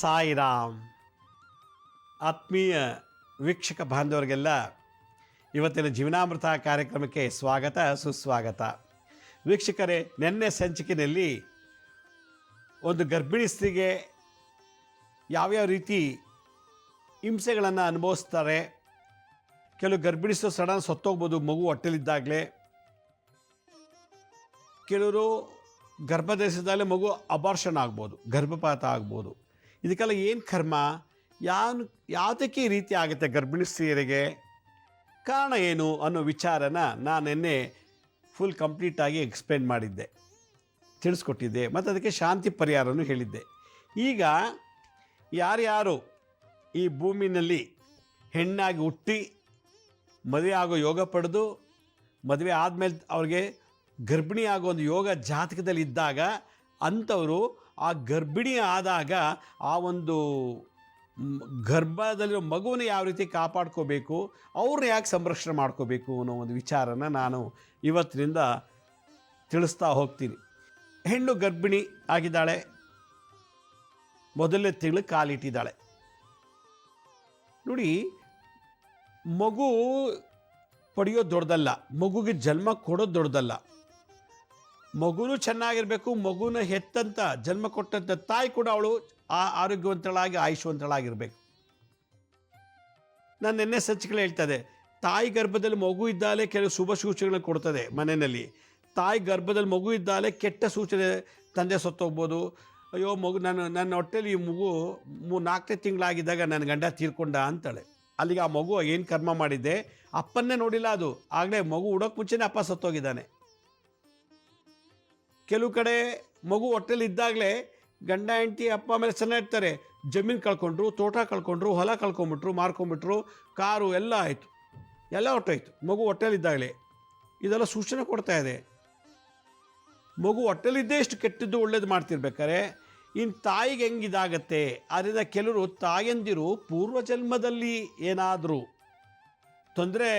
ಸಾಯಿರಾಮ್. ಆತ್ಮೀಯ ವೀಕ್ಷಕ ಬಾಂಧವರಿಗೆಲ್ಲ ಇವತ್ತಿನ ಜೀವನಾಮೃತ ಕಾರ್ಯಕ್ರಮಕ್ಕೆ ಸ್ವಾಗತ ಸುಸ್ವಾಗತ. ವೀಕ್ಷಕರೇ, ನಿನ್ನೆ ಸಂಚಿಕೆಯಲ್ಲಿ ಒಂದು ಗರ್ಭಿಣಿ ಸ್ತ್ರೀಗೆ ಯಾವ್ಯಾವ ರೀತಿ ಹಿಂಸೆಗಳನ್ನು ಅನುಭವಿಸ್ತಾರೆ, ಕೆಲವು ಗರ್ಭಿಣಿಸು ಸಡನ್ ಸತ್ತೋಗ್ಬೋದು ಮಗು ಹೊಟ್ಟೆಲಿದ್ದಾಗಲೇ, ಕೆಲವರು ಗರ್ಭಧರಿಸಿದಾಗಲೇ ಮಗು ಅಬಾರ್ಷನ್ ಆಗ್ಬೋದು, ಗರ್ಭಪಾತ ಆಗ್ಬೋದು. ಇದಕ್ಕೆಲ್ಲ ಏನು ಕರ್ಮ, ಯಾವುದಕ್ಕೆ ಈ ರೀತಿ ಆಗುತ್ತೆ ಗರ್ಭಿಣಿ ಸ್ತ್ರೀಯರಿಗೆ, ಕಾರಣ ಏನು ಅನ್ನೋ ವಿಚಾರನ ನಾನು ನಿನ್ನೆ ಫುಲ್ ಕಂಪ್ಲೀಟಾಗಿ ಎಕ್ಸ್ಪ್ಲೇನ್ ಮಾಡಿದ್ದೆ, ತಿಳಿಸ್ಕೊಟ್ಟಿದ್ದೆ, ಮತ್ತು ಅದಕ್ಕೆ ಶಾಂತಿ ಪರಿಹಾರನೂ ಹೇಳಿದ್ದೆ. ಈಗ ಯಾರ್ಯಾರು ಈ ಭೂಮಿನಲ್ಲಿ ಹೆಣ್ಣಾಗಿ ಹುಟ್ಟಿ ಮದುವೆ ಆಗೋ ಯೋಗ ಪಡೆದು ಮದುವೆ ಆದಮೇಲೆ ಅವ್ರಿಗೆ ಗರ್ಭಿಣಿ ಆಗೋ ಒಂದು ಯೋಗ ಜಾತಕದಲ್ಲಿ ಇದ್ದಾಗ ಅಂಥವರು ಆ ಗರ್ಭಿಣಿ ಆದಾಗ ಆ ಒಂದು ಗರ್ಭದಲ್ಲಿರೋ ಮಗುವನ್ನು ಯಾವ ರೀತಿ ಕಾಪಾಡ್ಕೋಬೇಕು, ಅವ್ರನ್ನ ಯಾಕೆ ಸಂರಕ್ಷಣೆ ಮಾಡ್ಕೋಬೇಕು ಅನ್ನೋ ಒಂದು ವಿಚಾರನ ನಾನು ಇವತ್ತಿನಿಂದ ತಿಳಿಸ್ತಾ ಹೋಗ್ತೀನಿ. ಹೆಣ್ಣು ಗರ್ಭಿಣಿ ಆಗಿದ್ದಾಳೆ, ಮೊದಲನೇ ತಿಂಗಳು ಕಾಲಿಟ್ಟಿದ್ದಾಳೆ. ನೋಡಿ, ಮಗು ಪಡೆಯೋದು ದೊಡ್ಡದಲ್ಲ, ಮಗುಗೆ ಜನ್ಮ ಕೊಡೋದು ದೊಡ್ಡದಲ್ಲ. ಮಗುನೂ ಚೆನ್ನಾಗಿರಬೇಕು, ಮಗುನ ಹೆತ್ತಂತ ಜನ್ಮ ಕೊಟ್ಟಂಥ ತಾಯಿ ಕೂಡ ಅವಳು ಆರೋಗ್ಯವಂತಳಾಗಿ ಆಯುಷ್ಯವಂತಳಾಗಿರಬೇಕು. ನಾನು ನಿನ್ನೆ ಸಂಚಿಕೆಗಳು ಹೇಳ್ತದೆ, ತಾಯಿ ಗರ್ಭದಲ್ಲಿ ಮಗು ಇದ್ದಾಲೆ ಕೆಲವು ಶುಭ ಸೂಚನೆಗಳನ್ನು ಕೊಡ್ತದೆ ಮನೆಯಲ್ಲಿ. ತಾಯಿ ಗರ್ಭದಲ್ಲಿ ಮಗು ಇದ್ದಾಲೆ ಕೆಟ್ಟ ಸೂಚನೆ, ತಂದೆ ಸತ್ತೋಗ್ಬೋದು, ಅಯ್ಯೋ ಮಗು ನನ್ನ ಹೊಟ್ಟೆಲಿ ಈ ಮಗು 4ನೇ ತಿಂಗಳಾಗಿದ್ದಾಗ ನನ್ನ ಗಂಡ ತೀರ್ಕೊಂಡ ಅಂತಾಳೆ. ಅಲ್ಲಿಗೆ ಆ ಮಗು ಏನು ಕರ್ಮ ಮಾಡಿದ್ದೆ, ಅಪ್ಪನ್ನೇ ನೋಡಿಲ್ಲ, ಅದು ಆಗಲೇ ಮಗು ಹುಡೋಕ್ಕೆ ಮುಂಚೆನೇ ಅಪ್ಪ ಸತ್ತೋಗಿದ್ದಾನೆ. ಕೆಲವು ಕಡೆ ಮಗು ಹೊಟ್ಟೆಲಿ ಇದ್ದಾಗಲೇ ಗಂಡ ಹೆಂಡತಿ ಅಪ್ಪ ಮೇಲೆ ಚೆನ್ನಾಗಿರ್ತಾರೆ, ಜಮೀನು ಕಳ್ಕೊಂಡ್ರು, ತೋಟ ಕಳ್ಕೊಂಡ್ರು, ಹೊಲ ಕಳ್ಕೊಂಬಿಟ್ರು, ಮಾರ್ಕೊಂಬಿಟ್ರು, ಕಾರು ಎಲ್ಲ ಆಯಿತು, ಎಲ್ಲ ಹೊಟ್ಟೋಯ್ತು ಮಗು ಹೊಟ್ಟೆಲಿದ್ದಾಗಲೇ. ಇದೆಲ್ಲ ಸೂಚನೆ ಕೊಡ್ತಾ ಇದೆ. ಮಗು ಹೊಟ್ಟೆಲಿದ್ದೇ ಇಷ್ಟು ಕೆಟ್ಟದ್ದು ಒಳ್ಳೇದು ಮಾಡ್ತಿರ್ಬೇಕಾರೆ ಇನ್ನು ತಾಯಿಗೆ ಹೆಂಗಿದಾಗತ್ತೆ. ಆದ್ದರಿಂದ ಕೆಲವರು ತಾಯಂದಿರು ಪೂರ್ವಜನ್ಮದಲ್ಲಿ ಏನಾದರೂ ತೊಂದರೆ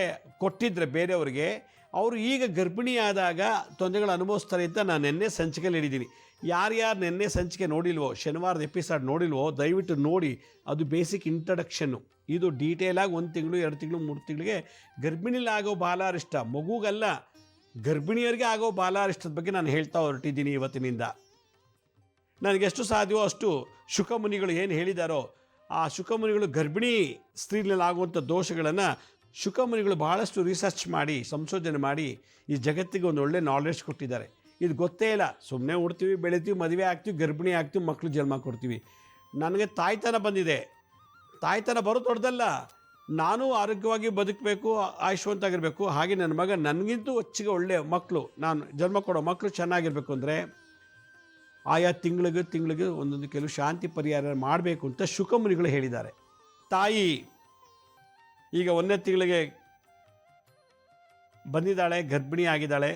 ಕೊಟ್ಟಿದ್ರೆ ಬೇರೆಯವ್ರಿಗೆ, ಅವರು ಈಗ ಗರ್ಭಿಣಿಯಾದಾಗ ತೊಂದರೆಗಳು ಅನುಭವಿಸ್ತಾರೆ ಅಂತ ನಾನು ನಿನ್ನೆ ಸಂಚಿಕೆಯಲ್ಲಿ ಹೇಳಿದ್ದೀನಿ. ಯಾರ್ಯಾರು ನಿನ್ನೆ ಸಂಚಿಕೆ ನೋಡಿಲ್ವೋ, ಶನಿವಾರದ ಎಪಿಸೋಡ್ ನೋಡಿಲ್ವೋ, ದಯವಿಟ್ಟು ನೋಡಿ. ಅದು ಬೇಸಿಕ್ ಇಂಟ್ರಡಕ್ಷನ್ನು. ಇದು ಡೀಟೇಲಾಗಿ 1 ತಿಂಗಳು 2 ತಿಂಗಳು 3 ತಿಂಗಳಿಗೆ ಗರ್ಭಿಣಿಲಾಗೋ ಬಾಲಾರಿಷ್ಟ, ಮಗುಗಲ್ಲ ಗರ್ಭಿಣಿಯರಿಗೆ ಆಗೋ ಬಾಲಾರಿಷ್ಟದ ಬಗ್ಗೆ ನಾನು ಹೇಳ್ತಾ ಹೊರಟಿದ್ದೀನಿ ಇವತ್ತಿನಿಂದ. ನನಗೆಷ್ಟು ಸಾಧ್ಯವೋ ಅಷ್ಟು ಶುಕಮುನಿಗಳು ಏನು ಹೇಳಿದಾರೋ, ಆ ಶುಕಮುನಿಗಳು ಗರ್ಭಿಣಿ ಸ್ತ್ರೀನಲ್ಲಿ ಆಗುವಂಥ ದೋಷಗಳನ್ನು ಶುಕಮುನಿಗಳು ಬಹಳಷ್ಟು ರಿಸರ್ಚ್ ಮಾಡಿ ಸಂಶೋಧನೆ ಮಾಡಿ ಈ ಜಗತ್ತಿಗೆ ಒಂದು ಒಳ್ಳೆ ನಾಲೆಡ್ಜ್ ಕೊಟ್ಟಿದ್ದಾರೆ. ಇದು ಗೊತ್ತೇ ಇಲ್ಲ, ಸುಮ್ಮನೆ ಉಡ್ತೀವಿ, ಬೆಳಿತೀವಿ, ಮದುವೆ ಆಗ್ತೀವಿ, ಗರ್ಭಿಣಿ ಆಗ್ತೀವಿ, ಮಕ್ಕಳು ಜನ್ಮ ಕೊಡ್ತೀವಿ. ನನಗೆ ತಾಯ್ತನ ಬಂದಿದೆ, ತಾಯ್ತನ ಬರೋದು ದೊಡ್ಡದಲ್ಲ. ನಾನು ಆರೋಗ್ಯವಾಗಿ ಬದುಕಬೇಕು, ಆಯುಷ್ಯವಂತಾಗಿರಬೇಕು, ಹಾಗೆ ನನ್ನ ಮಗ ನನಗಿಂತೂ ಹೆಚ್ಚಿಗೆ ಒಳ್ಳೆಯ ಮಕ್ಕಳು, ನಾನು ಜನ್ಮ ಕೊಡೋ ಮಕ್ಕಳು ಚೆನ್ನಾಗಿರಬೇಕು ಅಂದರೆ ಆಯಾ ತಿಂಗಳಿಗೆ ಒಂದೊಂದು ಕೆಲವು ಶಾಂತಿ ಪರಿಹಾರ ಮಾಡಬೇಕು ಅಂತ ಶುಕಮುನಿಗಳು ಹೇಳಿದ್ದಾರೆ. ತಾಯಿ ಈಗ 1ನೇ ತಿಂಗಳಿಗೆ ಬಂದಿದ್ದಾಳೆ, ಗರ್ಭಿಣಿ ಆಗಿದ್ದಾಳೆ,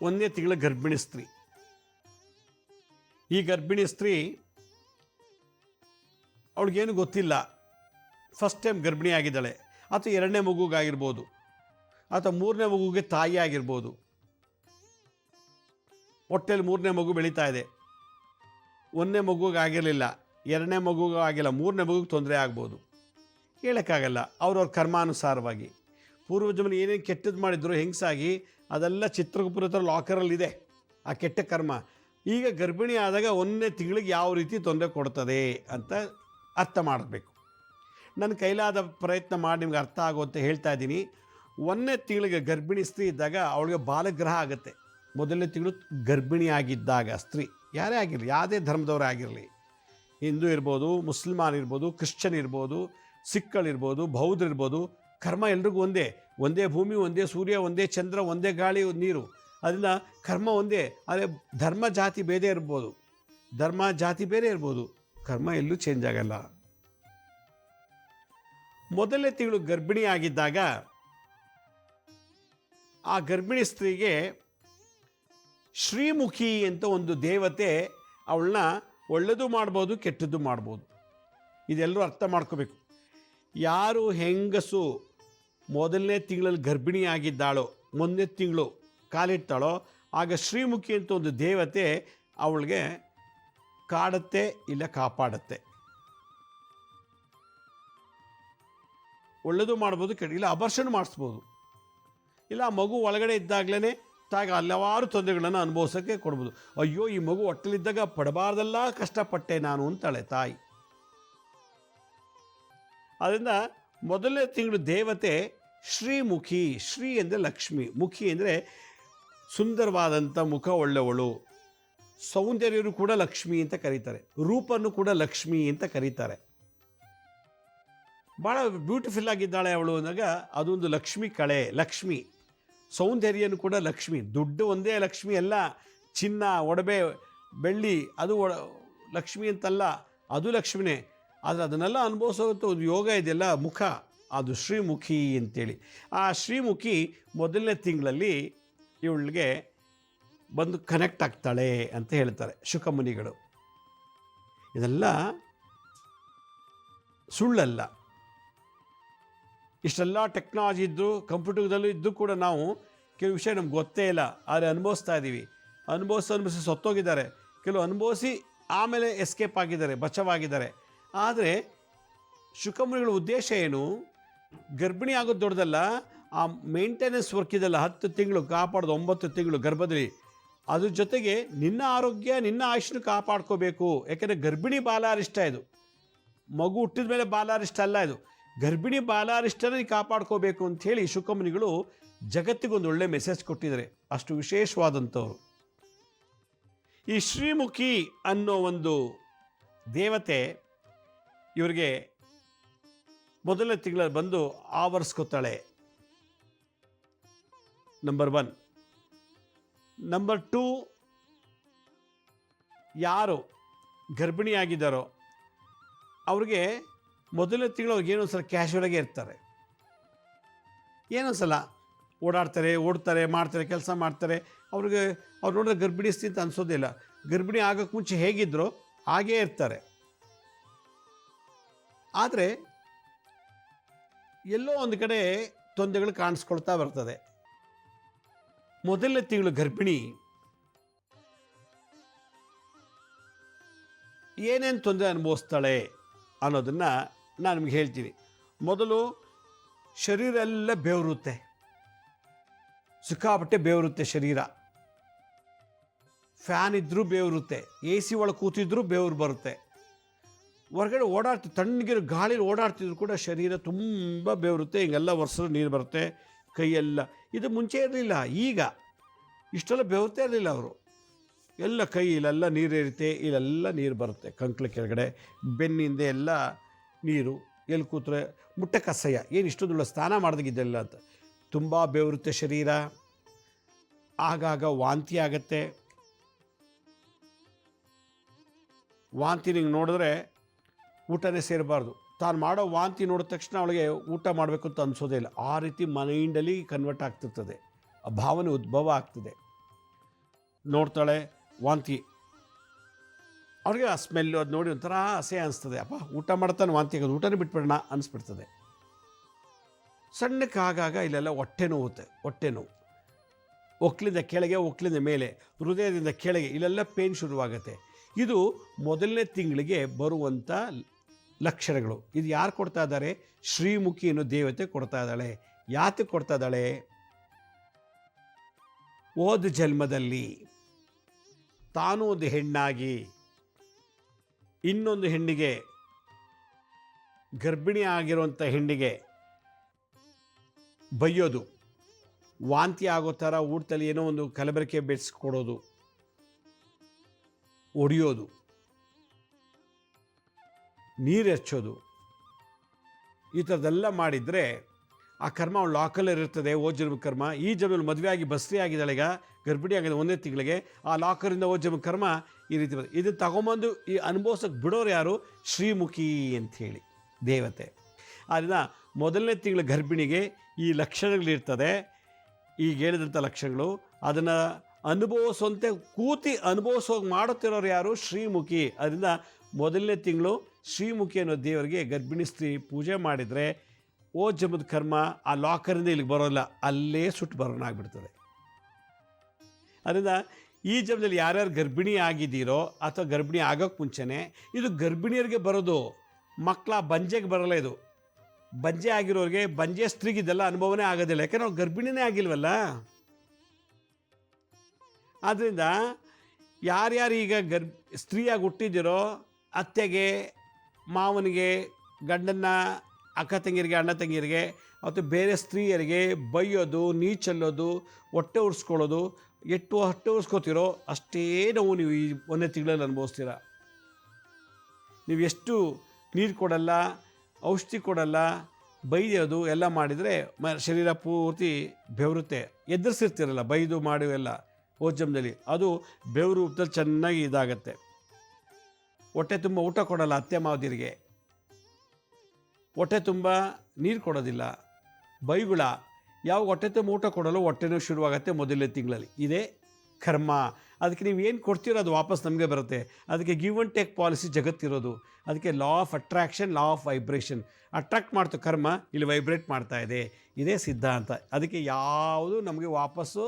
1ನೇ ತಿಂಗಳ ಗರ್ಭಿಣಿ ಸ್ತ್ರೀ. ಈ ಗರ್ಭಿಣಿ ಸ್ತ್ರೀ ಅವಳಿಗೇನು ಗೊತ್ತಿಲ್ಲ, ಫಸ್ಟ್ ಟೈಮ್ ಗರ್ಭಿಣಿ ಆಗಿದ್ದಾಳೆ, ಅಥವಾ 2ನೇ ಮಗುಗಾಗಿರ್ಬೋದು, ಅಥವಾ 3ನೇ ಮಗುಗೆ ತಾಯಿ ಆಗಿರ್ಬೋದು. ಹೊಟ್ಟೆಯಲ್ಲಿ 3ನೇ ಮಗು ಬೆಳೀತಾ ಇದೆ, 1ನೇ ಮಗುಗಾಗಿರಲಿಲ್ಲ, 2ನೇ ಮಗುಗೂ ಆಗಿಲ್ಲ, 3ನೇ ಮಗುಗೆ ತೊಂದರೆ ಆಗ್ಬೋದು, ಹೇಳೋಕ್ಕಾಗಲ್ಲ. ಅವ್ರವ್ರ ಕರ್ಮಾನುಸಾರವಾಗಿ ಪೂರ್ವಜಮನ ಏನೇನು ಕೆಟ್ಟದ್ದು ಮಾಡಿದ್ರು ಹೆಂಗಸಾಗಿ, ಅದೆಲ್ಲ ಚಿತ್ರಗುಪ್ಪರ ಹತ್ರ ಲಾಕರಲ್ಲಿದೆ ಆ ಕೆಟ್ಟ ಕರ್ಮ. ಈಗ ಗರ್ಭಿಣಿ ಆದಾಗ 1ನೇ ತಿಂಗಳಿಗೆ ಯಾವ ರೀತಿ ತೊಂದರೆ ಕೊಡ್ತದೆ ಅಂತ ಅರ್ಥ ಮಾಡಬೇಕು. ನನ್ನ ಕೈಲಾದ ಪ್ರಯತ್ನ ಮಾಡಿ ನಿಮ್ಗೆ ಅರ್ಥ ಆಗುವಂತೆ ಹೇಳ್ತಾ ಇದ್ದೀನಿ. 1ನೇ ತಿಂಗಳಿಗೆ ಗರ್ಭಿಣಿ ಸ್ತ್ರೀ ಇದ್ದಾಗ ಅವಳಿಗೆ ಬಾಲಗ್ರಹ ಆಗುತ್ತೆ. 1ನೇ ತಿಂಗಳು ಗರ್ಭಿಣಿ ಆಗಿದ್ದಾಗ ಸ್ತ್ರೀ ಯಾರೇ ಆಗಿರಲಿ, ಯಾವುದೇ ಧರ್ಮದವರೇ ಆಗಿರಲಿ, ಹಿಂದೂ ಇರ್ಬೋದು, ಮುಸ್ಲಿಮಾನ್ ಇರ್ಬೋದು, ಕ್ರಿಶ್ಚನ್ ಇರ್ಬೋದು, ಸಿಖ್ಗಳಿರ್ಬೋದು, ಬೌದ್ಧರಿರ್ಬೋದು, ಕರ್ಮ ಎಲ್ರಿಗೂ ಒಂದೇ. ಒಂದೇ ಭೂಮಿ, ಒಂದೇ ಸೂರ್ಯ, ಒಂದೇ ಚಂದ್ರ, ಒಂದೇ ಗಾಳಿ, ನೀರು. ಅದರಿಂದ ಕರ್ಮ ಒಂದೇ. ಆದರೆ ಧರ್ಮ ಜಾತಿ ಬೇರೆ ಇರ್ಬೋದು, ಬೇರೆ ಇರ್ಬೋದು, ಕರ್ಮ ಎಲ್ಲೂ ಚೇಂಜ್ ಆಗಲ್ಲ. 1ನೇ ತಿಂಗಳು ಗರ್ಭಿಣಿ ಆಗಿದ್ದಾಗ ಆ ಗರ್ಭಿಣಿ ಸ್ತ್ರೀಗೆ ಶ್ರೀಮುಖಿ ಅಂತ ಒಂದು ದೇವತೆ ಅವಳನ್ನ ಒಳ್ಳೆಯದು ಮಾಡ್ಬೋದು, ಕೆಟ್ಟದ್ದು ಮಾಡ್ಬೋದು. ಇದೆಲ್ಲರೂ ಅರ್ಥ ಮಾಡ್ಕೋಬೇಕು. ಯಾರು ಹೆಂಗಸು 1ನೇ ತಿಂಗಳಲ್ಲಿ ಗರ್ಭಿಣಿ ಆಗಿದ್ದಾಳೋ, 1ನೇ ತಿಂಗಳು ಕಾಲಿಡ್ತಾಳೋ, ಆಗ ಶ್ರೀಮುಖಿ ಅಂತ ಒಂದು ದೇವತೆ ಅವಳಿಗೆ ಕಾಡುತ್ತೆ ಇಲ್ಲ ಕಾಪಾಡುತ್ತೆ. ಒಳ್ಳೆಯದು ಮಾಡ್ಬೋದು, ಕೆಟ್ಟ ಇಲ್ಲ ಅಬರ್ಷನ್ ಮಾಡಿಸ್ಬೋದು. ಇಲ್ಲ ಆ ಮಗು ಒಳಗಡೆ ಇದ್ದಾಗಲೇ ತಾಯಿಗೆ ಹಲವಾರು ತೊಂದರೆಗಳನ್ನು ಅನುಭವಿಸೋಕ್ಕೆ ಕೊಡ್ಬೋದು. ಅಯ್ಯೋ ಈ ಮಗು ಹೊಟ್ಟೆಲಿದ್ದಾಗ ಪಡಬಾರ್ದೆಲ್ಲ ಕಷ್ಟಪಟ್ಟೆ ನಾನು ಅಂತಾಳೆ ತಾಯಿ. ಅದರಿಂದ ಮೊದಲನೇ ತಿಂಗಳು ದೇವತೆ ಶ್ರೀಮುಖಿ. ಶ್ರೀ ಅಂದರೆ ಲಕ್ಷ್ಮಿ, ಮುಖಿ ಅಂದರೆ ಸುಂದರವಾದಂಥ ಮುಖ ಉಳ್ಳವಳು. ಸೌಂದರ್ಯರು ಕೂಡ ಲಕ್ಷ್ಮಿ ಅಂತ ಕರೀತಾರೆ, ರೂಪನ್ನು ಕೂಡ ಲಕ್ಷ್ಮಿ ಅಂತ ಕರೀತಾರೆ. ಭಾಳ ಬ್ಯೂಟಿಫುಲ್ ಆಗಿದ್ದಾಳೆ ಅವಳು ಅಂದಾಗ ಅದೊಂದು ಲಕ್ಷ್ಮಿ ಕಳೆ. ಲಕ್ಷ್ಮಿ ಸೌಂದರ್ಯನು ಕೂಡ ಲಕ್ಷ್ಮಿ. ದುಡ್ಡು ಒಂದೇ ಲಕ್ಷ್ಮಿ ಅಲ್ಲ, ಚಿನ್ನ ಒಡವೆ ಬೆಳ್ಳಿ ಅದು ಲಕ್ಷ್ಮಿ ಅಂತಲ್ಲ, ಅದು ಲಕ್ಷ್ಮಿನೇ. ಆದರೆ ಅದನ್ನೆಲ್ಲ ಅನುಭವಿಸೋದು ಒಂದು ಯೋಗ ಇದೆಯಲ್ಲ, ಮುಖ, ಅದು ಶ್ರೀಮುಖಿ ಅಂತೇಳಿ. ಆ ಶ್ರೀಮುಖಿ ಮೊದಲನೇ ತಿಂಗಳಲ್ಲಿ ಇವಳಿಗೆ ಬಂದು ಕನೆಕ್ಟ್ ಆಗ್ತಾಳೆ ಅಂತ ಹೇಳ್ತಾರೆ ಶುಕಮುನಿಗಳು. ಇದೆಲ್ಲ ಸುಳ್ಳಲ್ಲ. ಇಷ್ಟೆಲ್ಲ ಟೆಕ್ನಾಲಜಿ ಇದ್ದು ಕಂಪ್ಯೂಟರ್ದಲ್ಲೂ ಇದ್ದು ಕೂಡ ನಾವು ಕೆಲವು ವಿಷಯ ನಮ್ಗೆ ಗೊತ್ತೇ ಇಲ್ಲ, ಆದರೆ ಅನುಭವಿಸ್ತಾ ಇದ್ದೀವಿ. ಅನುಭವಿಸಿ ಸತ್ತೋಗಿದ್ದಾರೆ, ಕೆಲವು ಅನುಭವಿಸಿ ಆಮೇಲೆ ಎಸ್ಕೇಪ್ ಆಗಿದ್ದಾರೆ, ಬಚಾವಾಗಿದ್ದಾರೆ. ಆದರೆ ಶುಕಮುನಿಗಳ ಉದ್ದೇಶ ಏನು? ಗರ್ಭಿಣಿ ಆಗೋದು ದೊಡ್ಡದಲ್ಲ, ಆ ಮೇಂಟೆನೆನ್ಸ್ ವರ್ಕ್ ಇದೆಲ್ಲ, 10 ತಿಂಗಳು ಕಾಪಾಡೋದು, 9 ತಿಂಗಳು ಗರ್ಭದಲ್ಲಿ, ಅದ್ರ ಜೊತೆಗೆ ನಿನ್ನ ಆರೋಗ್ಯ ನಿನ್ನ ಆಯುಷ್ನ ಕಾಪಾಡ್ಕೋಬೇಕು. ಯಾಕೆಂದರೆ ಗರ್ಭಿಣಿ ಬಾಲಾರಿಷ್ಟ ಇದು, ಮಗು ಹುಟ್ಟಿದ ಮೇಲೆ ಬಾಲಾರಿಷ್ಟ ಅಲ್ಲ ಇದು, ಗರ್ಭಿಣಿ ಬಾಲಾರಿಷ್ಟನ ಕಾಪಾಡ್ಕೋಬೇಕು ಅಂಥೇಳಿ ಶುಕಮುನಿಗಳು ಜಗತ್ತಿಗೊಂದು ಒಳ್ಳೆ ಮೆಸೇಜ್ ಕೊಟ್ಟಿದ್ದಾರೆ. ಅಷ್ಟು ವಿಶೇಷವಾದಂಥವ್ರು. ಈ ಶ್ರೀಮುಖಿ ಅನ್ನೋ ಒಂದು ದೇವತೆ ಇವರಿಗೆ ಮೊದಲನೇ ತಿಂಗಳಲ್ಲಿ ಬಂದು ಆವರಿಸ್ಕೊತಾಳೆ. ನಂಬರ್ 1. ನಂಬರ್ 2, ಯಾರು ಗರ್ಭಿಣಿಯಾಗಿದ್ದಾರೋ ಅವ್ರಿಗೆ ಮೊದಲನೇ ತಿಂಗಳು ಅವ್ರಿಗೆ ಏನೋ ಸಲ ಕ್ಯಾಶುವಲಾಗೆ ಇರ್ತಾರೆ, ಏನೋ ಸಲ ಓಡಾಡ್ತಾರೆ, ಓಡ್ತಾರೆ, ಮಾಡ್ತಾರೆ, ಕೆಲಸ ಮಾಡ್ತಾರೆ. ಅವ್ರಿಗೆ ಅವ್ರು ನೋಡಿದ್ರೆ ಗರ್ಭಿಣಿ ಸ್ಥಿತಿ ಅನಿಸೋದಿಲ್ಲ. ಗರ್ಭಿಣಿ ಆಗೋಕ್ಕೆ ಮುಂಚೆ ಹೇಗಿದ್ರೋ ಹಾಗೇ ಇರ್ತಾರೆ. ಆದರೆ ಎಲ್ಲೋ ಒಂದು ಕಡೆ ತೊಂದರೆಗಳು ಕಾಣಿಸ್ಕೊಳ್ತಾ ಬರ್ತದೆ. ಮೊದಲನೇ ತಿಂಗಳು ಗರ್ಭಿಣಿ ಏನೇನು ತೊಂದರೆ ಅನುಭವಿಸ್ತಾಳೆ ಅನ್ನೋದನ್ನು ನಾನು ನಿಮ್ಗೆ ಹೇಳ್ತೀನಿ. ಮೊದಲು ಶರೀರ ಎಲ್ಲ ಬೆವರುತ್ತೆ, ಸಿಕ್ಕಾಪಟ್ಟೆ ಬೆವರುತ್ತೆ ಶರೀರ. ಫ್ಯಾನ್ ಇದ್ದರೂ ಬೆವರುತ್ತೆ, ಎ ಸಿ ಒಳಗೆ ಕೂತಿದ್ರೂ ಬೆವರು ಬರುತ್ತೆ. ಹೊರಗಡೆ ತಣ್ಣಗಿರೋ ಗಾಳಿಲಿ ಓಡಾಡ್ತಿದ್ರು ಕೂಡ ಶರೀರ ತುಂಬ ಬೆವರುತ್ತೆ. ಹಿಂಗೆಲ್ಲ ವರ್ಷದ ನೀರು ಬರುತ್ತೆ ಕೈಯೆಲ್ಲ. ಇದು ಮುಂಚೆ ಇರಲಿಲ್ಲ, ಈಗ ಇಷ್ಟೆಲ್ಲ ಬೆವರ್ತಾ ಇರಲಿಲ್ಲ ಅವರು. ಎಲ್ಲ ಕೈ ಇಲ್ಲೆಲ್ಲ ನೀರು ಇರುತ್ತೆ, ಇಲ್ಲೆಲ್ಲ ನೀರು ಬರುತ್ತೆ, ಕಂಕ್ಳ ಕೆಳಗಡೆ ಬೆನ್ನಿಂದ ಎಲ್ಲ ನೀರು. ಎಲ್ಲಿ ಕೂತ್ರೆ ಮುಟ್ಟಕ್ಕೆ ಅಸಹ್ಯ, ಏನು ಇಷ್ಟೊಂದು ಸ್ನಾನ ಮಾಡ್ದಾಗಿದ್ದೆಲ್ಲ ಅಂತ. ತುಂಬ ಬೆವರುತ್ತೆ ಶರೀರ. ಆಗಾಗ ವಾಂತಿ ಆಗತ್ತೆ. ವಾಂತಿ ನಿಂಗೆ ನೋಡಿದ್ರೆ ಊಟನೇ ಸೇರಬಾರ್ದು. ತಾನು ಮಾಡೋ ವಾಂತಿ ನೋಡಿದ ತಕ್ಷಣ ಅವಳಿಗೆ ಊಟ ಮಾಡಬೇಕು ಅಂತ ಅನಿಸೋದೇ ಇಲ್ಲ. ಆ ರೀತಿ ಮೈಂಡಲ್ಲಿ ಕನ್ವರ್ಟ್ ಆಗ್ತಿರ್ತದೆ, ಆ ಭಾವನೆ ಉದ್ಭವ ಆಗ್ತದೆ. ನೋಡ್ತಾಳೆ ವಾಂತಿ, ಅವ್ರಿಗೆ ಆ ಸ್ಮೆಲ್ಲು ಅದು ನೋಡಿ ಒಂಥರ ಅಸಹ್ಯ ಅನಿಸ್ತದೆ. ಅಪ್ಪ ಊಟ ಮಾಡ್ತಾನೆ ವಾಂತಿ ಆಗೋದು, ಊಟನೇ ಬಿಟ್ಬಿಡೋಣ ಅನಿಸ್ಬಿಡ್ತದೆ. ಸಣ್ಣಕ್ಕೆ ಆಗಾಗ ಇಲ್ಲೆಲ್ಲ ಹೊಟ್ಟೆ ನೋವುತ್ತೆ, ಹೊಟ್ಟೆ ನೋವು. ಒಕ್ಲಿಂದ ಕೆಳಗೆ, ಒಕ್ಲಿಂದ ಮೇಲೆ, ಹೃದಯದಿಂದ ಕೆಳಗೆ ಇಲ್ಲೆಲ್ಲ ಪೇನ್ ಶುರುವಾಗುತ್ತೆ. ಇದು ಮೊದಲನೇ ತಿಂಗಳಿಗೆ ಬರುವಂಥ ಲಕ್ಷಣಗಳು. ಇದು ಯಾರು ಕೊಡ್ತಾ ಇದ್ದಾರೆ? ಶ್ರೀಮುಖಿ ಅನ್ನೋ ದೇವತೆ ಕೊಡ್ತಾ ಇದ್ದಾಳೆ. ಯಾತಕ್ಕೆ ಕೊಡ್ತಾ ಇದ್ದಾಳೆ? ಹೋದ ಜನ್ಮದಲ್ಲಿ ತಾನು ಒಂದು ಹೆಣ್ಣಾಗಿ ಇನ್ನೊಂದು ಹೆಣ್ಣಿಗೆ, ಗರ್ಭಿಣಿ ಆಗಿರುವಂಥ ಹೆಣ್ಣಿಗೆ ಬೈಯೋದು, ವಾಂತಿ ಆಗೋ ಥರ ಊಟದಲ್ಲಿ ಏನೋ ಒಂದು ಕಲಬೆರಕೆ ಬೆಳೆಸ್ಕೊಡೋದು, ಒಡೆಯೋದು, ನೀರು ಹೆಚ್ಚೋದು, ಈ ಥರದ್ದೆಲ್ಲ ಮಾಡಿದರೆ ಆ ಕರ್ಮ ಅವಳು ಲಾಕಲ್ಲಿ ಇರ್ತದೆ. ಓ ಜನ್ಮ ಕರ್ಮ. ಈ ಜನ್ಮದಲ್ಲಿ ಮದುವೆ ಆಗಿ ಬಸ್ರಿ ಆಗಿದ್ದಾಳೆ, ಈಗ ಗರ್ಭಿಣಿ ಆಗಿದೆ 1ನೇ ತಿಂಗಳಿಗೆ, ಆ ಲಾಕರಿಂದ ಓ ಜನ್ಮ ಕರ್ಮ ಈ ರೀತಿ ಬರ್ತದೆ. ಇದನ್ನು ತಗೊಂಬಂದು ಈ ಅನುಭವಿಸೋಕ್ಕೆ ಬಿಡೋರು ಯಾರು? ಶ್ರೀಮುಖಿ ಅಂಥೇಳಿ ದೇವತೆ. ಆದ್ದರಿಂದ ಮೊದಲನೇ ತಿಂಗಳ ಗರ್ಭಿಣಿಗೆ ಈ ಲಕ್ಷಣಗಳಿರ್ತದೆ, ಈಗ ಹೇಳಿದಂಥ ಲಕ್ಷಣಗಳು. ಅದನ್ನು ಅನುಭವಿಸುವಂತೆ ಕೂತಿ ಅನುಭವಿಸೋಗಿ ಮಾಡುತ್ತಿರೋರು ಯಾರು? ಶ್ರೀಮುಖಿ. ಅದರಿಂದ ಮೊದಲನೇ ತಿಂಗಳು ಶ್ರೀಮುಖಿ ಅನ್ನೋ ದೇವರಿಗೆ ಗರ್ಭಿಣಿ ಸ್ತ್ರೀ ಪೂಜೆ ಮಾಡಿದರೆ ಓ ಜನ್ಮದ ಕರ್ಮ ಆ ಲಾಕರಿಂದ ಇಲ್ಲಿಗೆ ಬರೋಲ್ಲ, ಅಲ್ಲೇ ಸುಟ್ಟು ಬರೋಣ ಆಗಿಬಿಡ್ತದೆ. ಅದರಿಂದ ಈ ಜನ್ಮದಲ್ಲಿ ಯಾರ್ಯಾರು ಗರ್ಭಿಣಿ ಆಗಿದ್ದೀರೋ ಅಥವಾ ಗರ್ಭಿಣಿ ಆಗೋಕ್ಕೆ ಮುಂಚೆನೇ ಇದು ಗರ್ಭಿಣಿಯರಿಗೆ ಬರೋದು, ಮಕ್ಕಳ ಬಂಜೆಗೆ ಬರಲ್ಲ. ಇದು ಬಂಜೆ ಆಗಿರೋರಿಗೆ, ಬಂಜೆ ಸ್ತ್ರೀಗಿದೆಲ್ಲ ಅನುಭವನೇ ಆಗೋದಿಲ್ಲ, ಯಾಕೆಂದ್ರೆ ಅವ್ರು ಗರ್ಭಿಣಿನೇ ಆಗಿಲ್ವಲ್ಲ. ಆದ್ದರಿಂದ ಯಾರ್ಯಾರು ಈಗ ಸ್ತ್ರೀಯಾಗಿ ಹುಟ್ಟಿದಿರೋ ಅತ್ತೆಗೆ, ಮಾವನಿಗೆ, ಗಂಡನ್ನ, ಅಕ್ಕ ತಂಗಿಯರಿಗೆ, ಅಣ್ಣ ತಂಗಿಯರಿಗೆ ಮತ್ತು ಬೇರೆ ಸ್ತ್ರೀಯರಿಗೆ ಬೈಯೋದು, ನೀಚಲ್ಲೋದು, ಹೊಟ್ಟೆ ಉರ್ಸ್ಕೊಳ್ಳೋದು, ಹೊಟ್ಟೆ ಉರ್ಸ್ಕೋತಿರೋ ಅಷ್ಟೇ ನೋವು ನೀವು ಈ 1ನೇ ತಿಂಗಳಲ್ಲಿ ಅನುಭವಿಸ್ತೀರ. ನೀವು ಎಷ್ಟು ನೀರು ಕೊಡಲ್ಲ, ಔಷಧಿ ಕೊಡಲ್ಲ, ಬೈಯೋದು ಎಲ್ಲ ಮಾಡಿದರೆ ಶರೀರ ಪೂರ್ತಿ ಬೆವರುತ್ತೆ. ಎದುರಿಸಿರ್ತೀರಲ್ಲ ಬೈದು ಮಾಡಿ ಎಲ್ಲ ಜನ್ಮದಲ್ಲಿ, ಅದು ಬೆವರು ರೂಪದಲ್ಲಿ ಚೆನ್ನಾಗಿ ಇದಾಗತ್ತೆ. ಹೊಟ್ಟೆ ತುಂಬ ಊಟ ಕೊಡಲ್ಲ ಅತ್ತೆ ಮಾವದಿರಿಗೆ, ಹೊಟ್ಟೆ ತುಂಬ ನೀರು ಕೊಡೋದಿಲ್ಲ, ಬೈಗುಳ. ಯಾವಾಗ ಹೊಟ್ಟೆ ತುಂಬ ಊಟ ಕೊಡಲು ಹೊಟ್ಟೆನೂ ಶುರುವಾಗತ್ತೆ 1ನೇ ತಿಂಗಳಲ್ಲಿ. ಇದೇ ಕರ್ಮ. ಅದಕ್ಕೆ ನೀವು ಏನು ಕೊಡ್ತೀರೋ ಅದು ವಾಪಸ್ ನಮಗೆ ಬರುತ್ತೆ. ಅದಕ್ಕೆ ಗಿವ್ ಆ್ಯಂಡ್ ಟೇಕ್ ಪಾಲಿಸಿ ಜಗತ್ತಿರೋದು. ಅದಕ್ಕೆ law of attraction, law of vibration. Attract ಮಾಡ್ತು ಕರ್ಮ, ಇಲ್ಲಿ ವೈಬ್ರೇಟ್ ಮಾಡ್ತಾ ಇದೆ. ಇದೇ ಸಿದ್ಧಾಂತ. ಅದಕ್ಕೆ ಯಾವುದು ನಮಗೆ ವಾಪಸ್ಸು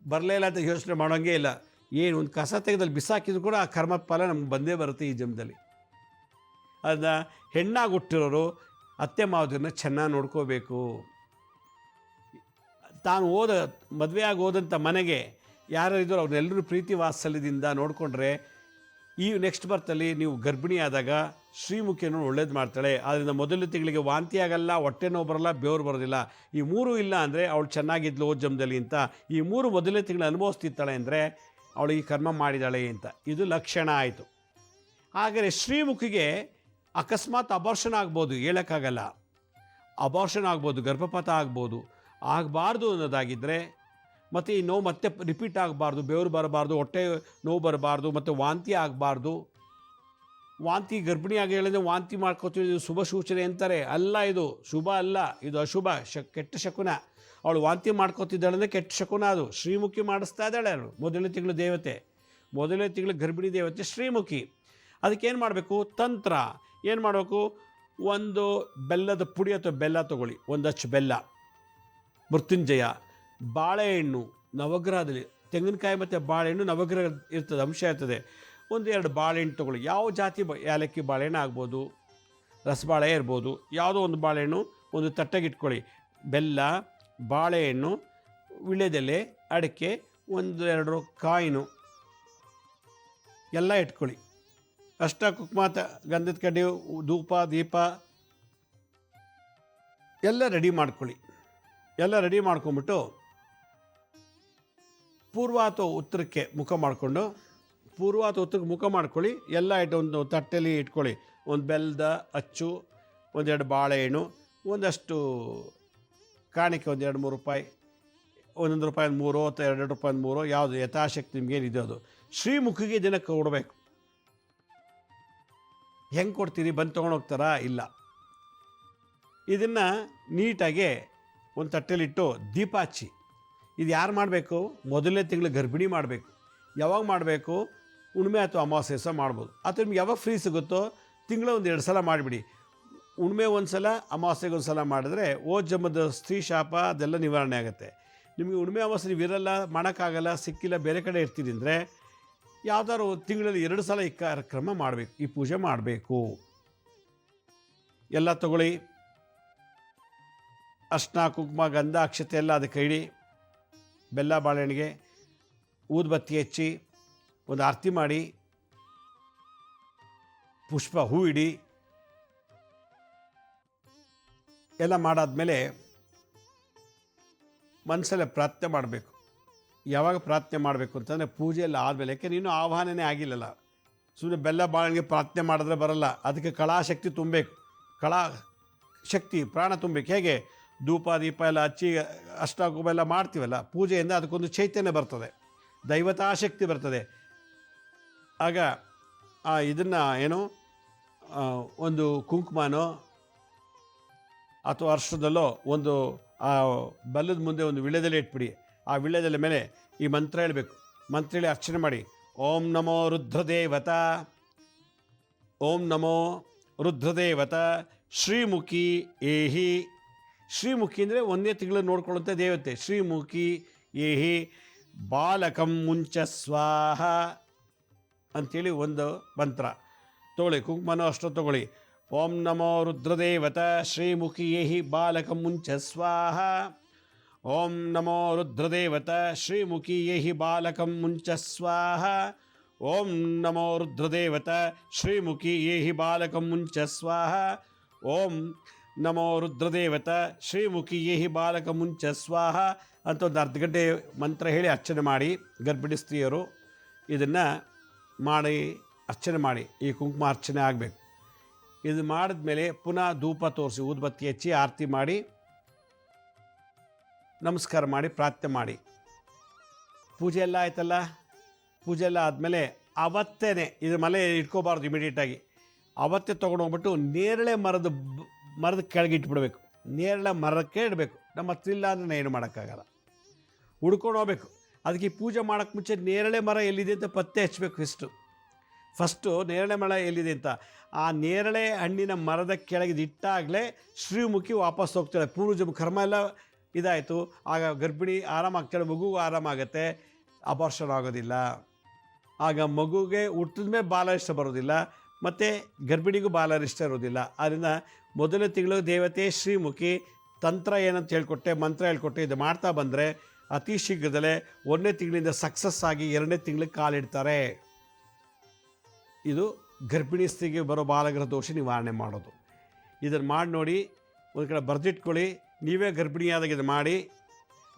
ಬರಲೇ ಇಲ್ಲ ಅಂತ ಯೋಚನೆ ಮಾಡೋಂಗೇ ಇಲ್ಲ. ಏನು ಒಂದು ಕಸ ತೆಗೆದಲ್ಲಿ ಬಿಸಾಕಿದ್ರು ಕೂಡ ಆ ಕರ್ಮದ ಫಲ ನಮ್ಗೆ ಬಂದೇ ಬರುತ್ತೆ ಈ ಜನ್ಮದಲ್ಲಿ. ಅದನ್ನ ಹೆಣ್ಣಾಗಿ ಹುಟ್ಟಿರೋರು ಅತ್ತೆ ಮಾವದಿರನ್ನ ಚೆನ್ನಾಗಿ ನೋಡ್ಕೋಬೇಕು. ತಾನು ಮದುವೆಯಾಗಿ ಹೋದಂಥ ಮನೆಗೆ ಯಾರಿದ್ರು ಅವ್ರನ್ನೆಲ್ಲರೂ ಪ್ರೀತಿ ವಾತ್ಸಲ್ಯದಿಂದ ನೋಡಿಕೊಂಡ್ರೆ ಈ ನೆಕ್ಸ್ಟ್ ಬರ್ತಲ್ಲಿ ನೀವು ಗರ್ಭಿಣಿ ಆದಾಗ ಶ್ರೀಮುಖಿಯನ್ನು ಒಳ್ಳೇದು ಮಾಡ್ತಾಳೆ. ಆದ್ದರಿಂದ 1ನೇ ತಿಂಗಳಿಗೆ ವಾಂತಿ ಆಗಲ್ಲ, ಹೊಟ್ಟೆ ನೋವು ಬರಲ್ಲ, ಬೆವರು ಬರೋದಿಲ್ಲ. ಈ 3 ಇಲ್ಲ ಅಂದರೆ ಅವಳು ಚೆನ್ನಾಗಿದ್ಲು ಜನ್ಮದಲ್ಲಿ ಅಂತ. ಈ 3 1ನೇ ತಿಂಗಳು ಅನುಭವಿಸ್ತಿರ್ತಾಳೆ ಅಂದರೆ ಅವಳು ಈ ಕರ್ಮ ಮಾಡಿದಾಳೆ ಅಂತ. ಇದು ಲಕ್ಷಣ ಆಯಿತು. ಹಾಗಾದರೆ ಶ್ರೀಮುಖಿಗೆ ಅಕಸ್ಮಾತ್ ಅಬಾರ್ಷನ್ ಆಗ್ಬೋದು, ಹೇಳೋಕ್ಕಾಗಲ್ಲ. ಅಬಾರ್ಷನ್ ಆಗ್ಬೋದು, ಗರ್ಭಪಾತ ಆಗ್ಬೋದು. ಆಗಬಾರ್ದು ಅನ್ನೋದಾಗಿದ್ದರೆ, ಮತ್ತು ಈ ನೋವು ಮತ್ತೆ ರಿಪೀಟ್ ಆಗಬಾರ್ದು, ಬೆವರು ಬರಬಾರ್ದು, ಹೊಟ್ಟೆ ನೋವು ಬರಬಾರ್ದು, ಮತ್ತು ವಾಂತಿ ಆಗಬಾರ್ದು. ವಾಂತಿ ಗರ್ಭಿಣಿಯಾಗಿ ಹೇಳಿದ್ರೆ ವಾಂತಿ ಮಾಡ್ಕೋತೀವಿ, ಇದು ಶುಭ ಸೂಚನೆ ಅಂತಾರೆ. ಅಲ್ಲ, ಇದು ಶುಭ ಅಲ್ಲ, ಇದು ಅಶುಭ, ಕೆಟ್ಟ ಶಕುನ. ಅವಳು ವಾಂತಿ ಮಾಡ್ಕೋತಿದ್ದಾಳೆ ಅಂದರೆ ಕೆಟ್ಟ ಶಕುನ. ಅದು ಶ್ರೀಮುಖಿ ಮಾಡಿಸ್ತಾ ಇದ್ದಾಳೆ. ಅವಳು 1ನೇ ತಿಂಗಳು ದೇವತೆ, 1ನೇ ತಿಂಗಳು ಗರ್ಭಿಣಿ ದೇವತೆ ಶ್ರೀಮುಖಿ. ಅದಕ್ಕೇನು ಮಾಡಬೇಕು? ತಂತ್ರ ಏನು ಮಾಡಬೇಕು? ಒಂದು ಬೆಲ್ಲದ ಪುಡಿ ಅಥವಾ ಬೆಲ್ಲ ತೊಗೊಳ್ಳಿ, 1 ಅಚ್ಚು ಬೆಲ್ಲ, ಮೃತ್ಯುಂಜಯ, ಬಾಳೆಹಣ್ಣು, ನವಗ್ರಹದಲ್ಲಿ ತೆಂಗಿನಕಾಯಿ ಮತ್ತು ಬಾಳೆಹಣ್ಣು ನವಗ್ರಹ ಇರ್ತದೆ, ಅಂಶ ಇರ್ತದೆ. 1-2 ಬಾಳೆಹಣ್ಣು ತೊಗೊಳ್ಳಿ. ಯಾವ ಜಾತಿ ಏಲಕ್ಕಿ ಬಾಳೆಹಣ್ಣು ಆಗ್ಬೋದು, ರಸಬಾಳೆ ಇರ್ಬೋದು, ಯಾವುದೋ ಒಂದು ಬಾಳೆಹಣ್ಣು ಒಂದು ತಟ್ಟೆಗೆ ಇಟ್ಕೊಳ್ಳಿ. ಬೆಲ್ಲ, ಬಾಳೆಹಣ್ಣು, ವಿಳ್ಯದೆಲೆ, ಅಡಿಕೆ, 1-2 ಕಾಯಿನು ಎಲ್ಲ ಇಟ್ಕೊಳ್ಳಿ. ಅಷ್ಟ ಕುಂಕುಮ, ಗಂಧದ ಕಡ್ಡಿ, ಧೂಪ, ದೀಪ ಎಲ್ಲ ರೆಡಿ ಮಾಡ್ಕೊಳ್ಳಿ. ಎಲ್ಲ ರೆಡಿ ಮಾಡ್ಕೊಂಬಿಟ್ಟು ಪೂರ್ವ ಅಥವಾ ಉತ್ತರಕ್ಕೆ ಮುಖ ಮಾಡಿಕೊಂಡು, ಪೂರ್ವ ಅಥವಾ ಉತ್ತರಕ್ಕೆ ಮುಖ ಮಾಡ್ಕೊಳ್ಳಿ. ಎಲ್ಲ ಒಂದು ತಟ್ಟೆಯಲ್ಲಿ ಇಟ್ಕೊಳ್ಳಿ. ಒಂದು ಬೆಲ್ಲದ ಅಚ್ಚು, 1-2 ಬಾಳೆಹಣ್ಣು, ಒಂದಷ್ಟು ಕಾಣಿಕೆ, 1-2-3 ರೂಪಾಯಿ, 1 ರೂಪಾಯಿ 3 ಅಥವಾ 2 ರೂಪಾಯಿ 3, ಯಾವುದು ಯಥಾಶಕ್ತಿ ನಿಮಗೇನಿದೆ ಅದು. ಶ್ರೀಮುಖಿಗೆ ದಿನಕ್ಕೆ ಕೊಡಬೇಕು. ಹೆಂಗೆ ಕೊಡ್ತೀರಿ? ಬಂದು ತೊಗೊಂಡೋಗ್ತಾರಾ? ಇಲ್ಲ. ಇದನ್ನು ನೀಟಾಗಿ ಒಂದು ತಟ್ಟೆಲಿಟ್ಟು ದೀಪ ಹಚ್ಚಿ. ಇದು ಯಾರು ಮಾಡಬೇಕು? 1ನೇ ತಿಂಗಳು ಗರ್ಭಿಣಿ ಮಾಡಬೇಕು. ಯಾವಾಗ ಮಾಡಬೇಕು? ಹುಣ್ಣಿಮೆ ಅಥವಾ ಅಮಾವಾಸ್ಯೆ ಸಹ ಮಾಡ್ಬೋದು. ಅಥವಾ ನಿಮ್ಗೆ ಯಾವಾಗ ಫ್ರೀ ಸಿಗುತ್ತೋ ತಿಂಗಳ 1-2 ಸಲ ಮಾಡಿಬಿಡಿ. ಹುಣ್ಣಿಮೆ 1 ಸಲ, ಅಮಾವಾಸ್ಯೆಗೆ 1 ಸಲ ಮಾಡಿದ್ರೆ ಜನ್ಮದ ಸ್ತ್ರೀ ಶಾಪ ಅದೆಲ್ಲ ನಿವಾರಣೆ ಆಗುತ್ತೆ. ನಿಮಗೆ ಹುಣ್ಣಿಮೆ ಅಮಾವಾಸ್ಯೆ ನೀವು ಇರಲ್ಲ, ಮಾಡೋಕ್ಕಾಗಲ್ಲ, ಸಿಕ್ಕಿಲ್ಲ, ಬೇರೆ ಕಡೆ ಇರ್ತೀರಿ ಅಂದರೆ ಯಾವುದಾದ್ರು ತಿಂಗಳಲ್ಲಿ 2 ಸಲ ಈ ಕಾರ್ಯಕ್ರಮ ಮಾಡಬೇಕು, ಈ ಪೂಜೆ ಮಾಡಬೇಕು. ಎಲ್ಲ ತಗೊಳ್ಳಿ. ಅರ್ಶಿನ, ಕುಂಕುಮ, ಗಂಧ, ಅಕ್ಷತೆ ಎಲ್ಲ ಅದಕ್ಕೆ ಇಡಿ. ಬೆಲ್ಲ, ಬಾಳೆಹಣ್ಣಿಗೆ ಊದುಬತ್ತಿ ಹಚ್ಚಿ ಒಂದು ಆರತಿ ಮಾಡಿ, ಪುಷ್ಪ ಹೂ ಇಡಿ. ಎಲ್ಲ ಮಾಡಾದ್ಮೇಲೆ ಮನಸ್ಸಲ್ಲೇ ಪ್ರಾರ್ಥನೆ ಮಾಡಬೇಕು. ಯಾವಾಗ ಪ್ರಾರ್ಥನೆ ಮಾಡಬೇಕು ಅಂತಂದರೆ ಪೂಜೆ ಎಲ್ಲ ಆದಮೇಲೆ. ಯಾಕೆ ನೀನು ಆಹ್ವಾನನೇ ಆಗಿಲ್ಲಲ್ಲ. ಸುಮ್ಮನೆ ಬೆಲ್ಲ ಬಾಳೆಹಣ್ಣಿಗೆ ಪ್ರಾರ್ಥನೆ ಮಾಡಿದ್ರೆ ಬರಲ್ಲ. ಅದಕ್ಕೆ ಕಳಾಶಕ್ತಿ ತುಂಬಬೇಕು. ಕಳಾ ಶಕ್ತಿ, ಪ್ರಾಣ ತುಂಬಬೇಕು. ಹೇಗೆ? ಧೂಪ ದೀಪ ಎಲ್ಲ ಹಚ್ಚಿ ಅಷ್ಟಾಗುಮ ಎಲ್ಲ ಮಾಡ್ತೀವಲ್ಲ, ಪೂಜೆಯಿಂದ ಅದಕ್ಕೊಂದು ಚೈತನ್ಯ ಬರ್ತದೆ, ದೈವತಾಶಕ್ತಿ ಬರ್ತದೆ. ಆಗ ಇದನ್ನು ಏನು ಒಂದು ಕುಂಕುಮನೋ ಅಥವಾ ಅರ್ಶದಲ್ಲೋ ಒಂದು ಆ ಬೆಲ್ಲದ ಮುಂದೆ ಒಂದು ವಿಳ್ಯದೆಲೆ ಇಟ್ಬಿಡಿ. ಆ ವಿಳ್ಯದೆಲೆ ಮೇಲೆ ಈ ಮಂತ್ರ ಹೇಳಬೇಕು. ಮಂತ್ರ ಹೇಳಿ ಅರ್ಚನೆ ಮಾಡಿ. ಓಂ ನಮೋ ರುದ್ರದೇವತ, ಓಂ ನಮೋ ರುದ್ರದೇವತ ಶ್ರೀಮುಖಿ ಏಹಿ. ಶ್ರೀಮುಖಿ ಅಂದರೆ 1ನೇ ತಿಂಗಳು ನೋಡ್ಕೊಳ್ಳುವಂಥ ದೇವತೆ. ಶ್ರೀಮುಖಿ ಏಹಿ ಬಾಲಕಂ ಮುಂಚ ಸ್ವಾಹ ಅಂಥೇಳಿ ಒಂದು ಮಂತ್ರ ತಗೊಳ್ಳಿ. ಕುಂಕುಮನೂ ಅಷ್ಟು ತಗೊಳ್ಳಿ. ಓಂ ನಮೋ ರುದ್ರದೇವತ ಶ್ರೀಮುಖಿಯೇ ಬಾಲಕಂ ಮುಂಚ ಸ್ವಾಹ. ಓಂ ನಮೋ ರುದ್ರದೇವತ ಶ್ರೀಮುಖಿಯೇ ಬಾಲಕಂ ಮುಂಚ ಸ್ವಾಹ. ಓಂ ನಮೋ ರುದ್ರದೇವತ ಶ್ರೀಮುಖಿಯೇ ಬಾಲಕಂ ಮುಂಚ ಸ್ವಾಹ. ಓಂ ನಮೋ ರುದ್ರದೇವತ ಶ್ರೀಮುಖಿಯೇ ಬಾಲಕಂ ಮುಂಚ ಸ್ವಾಹ ಅಂತ ಒಂದು ಅರ್ಧ ಗಂಟೆ ಮಂತ್ರ ಹೇಳಿ ಅರ್ಚನೆ ಮಾಡಿ. ಗರ್ಭಿಣಿ ಸ್ತ್ರೀಯರು ಇದನ್ನು ಮಾಡಿ ಅರ್ಚನೆ ಮಾಡಿ. ಈ ಕುಂಕುಮ ಅರ್ಚನೆ ಆಗಬೇಕು. ಇದು ಮಾಡಿದ್ಮೇಲೆ ಪುನಃ ಧೂಪ ತೋರಿಸಿ ಊದುಬತ್ತಿ ಹಚ್ಚಿ ಆರತಿ ಮಾಡಿ ನಮಸ್ಕಾರ ಮಾಡಿ ಪ್ರಾರ್ಥನೆ ಮಾಡಿ. ಪೂಜೆ ಎಲ್ಲ ಆಯ್ತಲ್ಲ. ಪೂಜೆ ಎಲ್ಲ ಆದಮೇಲೆ ಅವತ್ತೇ ಇದ್ರ ಮನೆ ಇಟ್ಕೋಬಾರ್ದು. ಇಮಿಡಿಯೇಟಾಗಿ ಅವತ್ತೇ ತೊಗೊಂಡೋಗ್ಬಿಟ್ಟು ನೇರಳೆ ಮರದ ಕೆಳಗೆ ಇಟ್ಬಿಡ್ಬೇಕು. ನೇರಳೆ ಮರಕ್ಕೆ ಇಡಬೇಕು. ನಮ್ಮ ಹತ್ರ ಇಲ್ಲ ಅಂದರೆ ಏನು ಮಾಡೋಕ್ಕಾಗಲ್ಲ. ಹುಡ್ಕೊಂಡು ಹೋಗ್ಬೇಕು. ಅದಕ್ಕೆ ಈ ಪೂಜೆ ಮಾಡೋಕ್ಕೆ ಮುಂಚೆ ನೇರಳೆ ಮರ ಎಲ್ಲಿದೆ ಅಂತ ಪತ್ತೆ ಹಚ್ಚಬೇಕು. ಫಸ್ಟು ನೇರಳೆ ಮರ ಎಲ್ಲಿದೆ ಅಂತ ಆ ನೇರಳೆ ಹಣ್ಣಿನ ಮರದ ಕೆಳಗೆ ಇಟ್ಟಾಗಲೇ ಶ್ರೀಮುಖಿ ವಾಪಸ್ ಹೋಗ್ತಾಳೆ. ಪೂರ್ವಜ ಕರ್ಮ ಎಲ್ಲ ಇದಾಯಿತು. ಆಗ ಗರ್ಭಿಣಿ ಆರಾಮಾಗ್ತಾಳೆ, ಮಗುಗೂ ಆರಾಮಾಗುತ್ತೆ, ಅಬಾರ್ಷನ್ ಆಗೋದಿಲ್ಲ. ಆಗ ಮಗುಗೆ ಹುಟ್ಟಿದ ಮೇಲೆ ಬಾಲರಿಷ್ಟ ಬರೋದಿಲ್ಲ, ಮತ್ತು ಗರ್ಭಿಣಿಗೂ ಬಾಲರಿಷ್ಟ ಇರೋದಿಲ್ಲ. ಆದ್ದರಿಂದ ಮೊದಲ ತಿಂಗಳು ದೇವತೆ ಶ್ರೀಮುಖಿ ತಂತ್ರ ಏನಂತ ಹೇಳ್ಕೊಟ್ಟೆ, ಮಂತ್ರ ಹೇಳ್ಕೊಟ್ಟೆ. ಇದು ಮಾಡ್ತಾ ಬಂದರೆ ಅತಿ ಶೀಘ್ರದಲ್ಲೇ 1ನೇ ತಿಂಗಳಿಂದ ಸಕ್ಸಸ್ ಆಗಿ 2ನೇ ತಿಂಗಳಿಗೆ ಕಾಲಿಡ್ತಾರೆ. ಇದು ಗರ್ಭಿಣಿ ಸ್ತ್ರೀಗೆ ಬರೋ ಬಾಲಗ್ರಹ ದೋಷ ನಿವಾರಣೆ ಮಾಡೋದು. ಇದನ್ನು ಮಾಡಿ ನೋಡಿ. ಒಂದು ಕಡೆ ಬರೆದಿಟ್ಕೊಳ್ಳಿ. ನೀವೇ ಗರ್ಭಿಣಿಯಾದಾಗ ಇದು ಮಾಡಿ.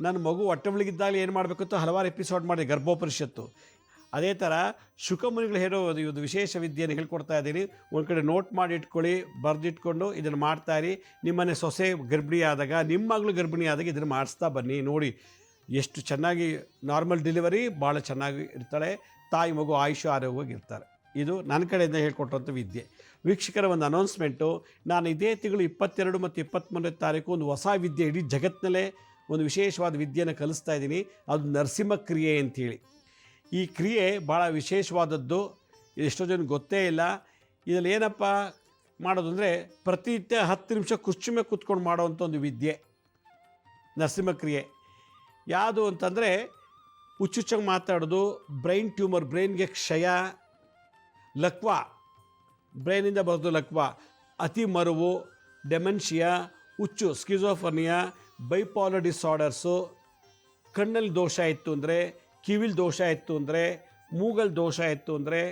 ನನ್ನ ಮಗು ಹೊಟ್ಟೆಬಳಿಗಿದ್ದಾಗ ಏನು ಮಾಡಬೇಕು ಅಂತ ಹಲವಾರು ಎಪಿಸೋಡ್ ಮಾಡಿ ಗರ್ಭೋಪನಿಷತ್ತು. ಅದೇ ಥರ ಶುಕಮುನಿಗಳು ಹೇಳೋ ಇದು ವಿಶೇಷ ವಿದ್ಯೆಯನ್ನು ಹೇಳ್ಕೊಡ್ತಾ ಇದ್ದೀನಿ. ಒಂದು ಕಡೆ ನೋಟ್ ಮಾಡಿ ಇಟ್ಕೊಳ್ಳಿ, ಬರೆದಿಟ್ಕೊಂಡು ಇದನ್ನು ಮಾಡ್ತಾಯಿರಿ. ನಿಮ್ಮನೆ ಸೊಸೆ ಗರ್ಭಿಣಿಯಾದಾಗ, ನಿಮ್ಮ ಮಗಳು ಗರ್ಭಿಣಿಯಾದಾಗ ಇದನ್ನು ಮಾಡಿಸ್ತಾ ಬನ್ನಿ. ನೋಡಿ ಎಷ್ಟು ಚೆನ್ನಾಗಿ ನಾರ್ಮಲ್ ಡೆಲಿವರಿ ಭಾಳ ಚೆನ್ನಾಗಿ ಇರ್ತಾಳೆ. ತಾಯಿ ಮಗು ಆಯುಷ್ಯ ಆರೋಗ್ಯವಾಗಿರ್ತಾರೆ. ಇದು ನನ್ನ ಕಡೆಯಿಂದ ಹೇಳ್ಕೊಟ್ಟಂಥ ವಿದ್ಯೆ. ವೀಕ್ಷಕರ ಒಂದು ಅನೌನ್ಸ್ಮೆಂಟು. ನಾನು ಇದೇ ತಿಂಗಳು 22 ಮತ್ತು 23ನೇ ತಾರೀಕು ಒಂದು ಹೊಸ ವಿದ್ಯೆ, ಇಡೀ ಜಗತ್ತಿನಲ್ಲೇ ಒಂದು ವಿಶೇಷವಾದ ವಿದ್ಯೆಯನ್ನು ಕಲಿಸ್ತಾ ಇದ್ದೀನಿ. ಅದು ನರಸಿಂಹ ಕ್ರಿಯೆ ಅಂಥೇಳಿ. ಈ ಕ್ರಿಯೆ ಭಾಳ ವಿಶೇಷವಾದದ್ದು. ಎಷ್ಟೋ ಜನ ಗೊತ್ತೇ ಇಲ್ಲ. ಇದರಲ್ಲಿ ಏನಪ್ಪ ಮಾಡೋದು ಅಂದರೆ ಪ್ರತಿನಿತ್ಯ 10 ನಿಮಿಷ ಕುರ್ಚಿ ಮೇಲೆ ಕೂತ್ಕೊಂಡು ಮಾಡೋವಂಥ ಒಂದು ವಿದ್ಯೆ ನರಸಿಂಹ ಕ್ರಿಯೆ. ಯಾವುದು ಅಂತಂದರೆ ಹುಚ್ಚುಚ್ಚಾಗಿ ಮಾತಾಡೋದು, ಬ್ರೈನ್ ಟ್ಯೂಮರ್, ಬ್ರೈನ್ಗೆ ಕ್ಷಯ, ಲಕ್ವಾ, ಬ್ರೈನಿಂದ ಬರೋದು ಲಕ್ವಾ, ಅತಿ ಮರುವು, ಡೆಮೆನ್ಷಿಯಾ, ಹುಚ್ಚು, ಸ್ಕಿಜೋಫರ್ನಿಯಾ, ಬೈಪಾಲರ್ ಡಿಸಾರ್ಡರ್ಸು, ಕಣ್ಣಲ್ಲಿ ದೋಷ ಇತ್ತು ಅಂದರೆ, ಕಿವಿಲ್ ದೋಷ ಇತ್ತು ಅಂದರೆ, ಮೂಗಲ್ ದೋಷ ಇತ್ತು ಅಂದರೆ,